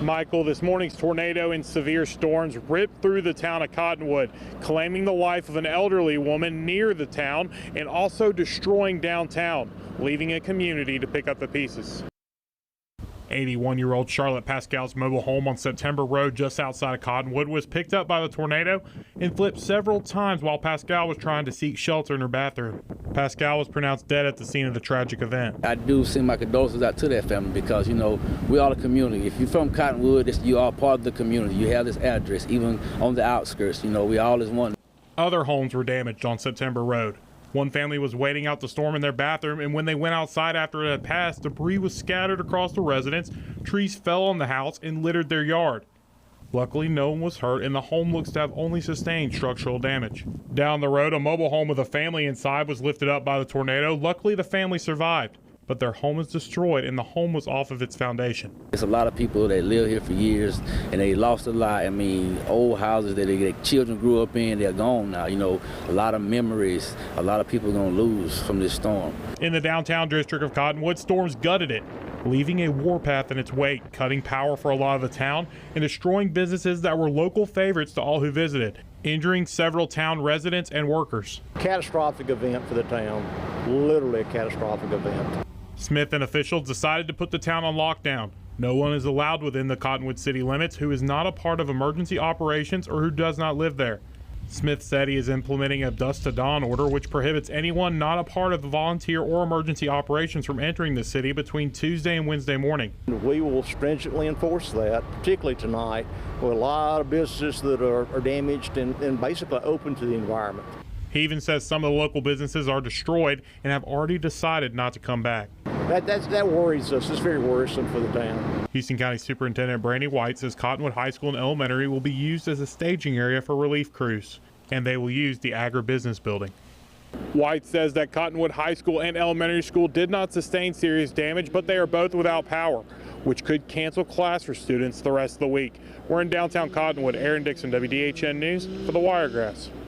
Michael, this morning's tornado and severe storms ripped through the town of Cottonwood, claiming the life of an elderly woman near the town and also destroying downtown, leaving a community to pick up the pieces. 81-year-old Charlotte Pascal's mobile home on September Road just outside of Cottonwood was picked up by the tornado and flipped several times while Pascal was trying to seek shelter in her bathroom. Pascal was pronounced dead at the scene of the tragic event. I do send my condolences out to that family because, you know, we are the community. If you're from Cottonwood, you are part of the community. You have this address, even on the outskirts. You know, we all is one. Other homes were damaged on September Road. One family was waiting out the storm in their bathroom, and when they went outside after it had passed, debris was scattered across the residence, trees fell on the house and littered their yard. Luckily, no one was hurt, and the home looks to have only sustained structural damage. Down the road, a mobile home with a family inside was lifted up by the tornado. Luckily, the family survived, but their home is destroyed, and the home was off of its foundation. There's a lot of people that live here for years, and they lost a lot. I mean, old houses that their children grew up in, they're gone now. You know, a lot of memories, a lot of people are going to lose from this storm. In the downtown district of Cottonwood, storms gutted it, leaving a warpath in its wake, cutting power for a lot of the town and destroying businesses that were local favorites to all who visited, injuring several town residents and workers. Catastrophic event for the town, literally a catastrophic event. Smith and officials decided to put the town on lockdown. No one is allowed within the Cottonwood city limits who is not a part of emergency operations or who does not live there. Smith said he is implementing a dusk to dawn order, which prohibits anyone not a part of the volunteer or emergency operations from entering the city between Tuesday and Wednesday morning. We will stringently enforce that, particularly tonight, with a lot of businesses that are damaged and basically open to the environment. He even says some of the local businesses are destroyed and have already decided not to come back. That worries us. It's very worrisome for the town. Houston County Superintendent Brandy White says Cottonwood High School and Elementary will be used as a staging area for relief crews, and they will use the agribusiness building. White says that Cottonwood High School and Elementary School did not sustain serious damage, but they are both without power, which could cancel class for students the rest of the week. We're in downtown Cottonwood. Aaron Dixon, WDHN News for the Wiregrass.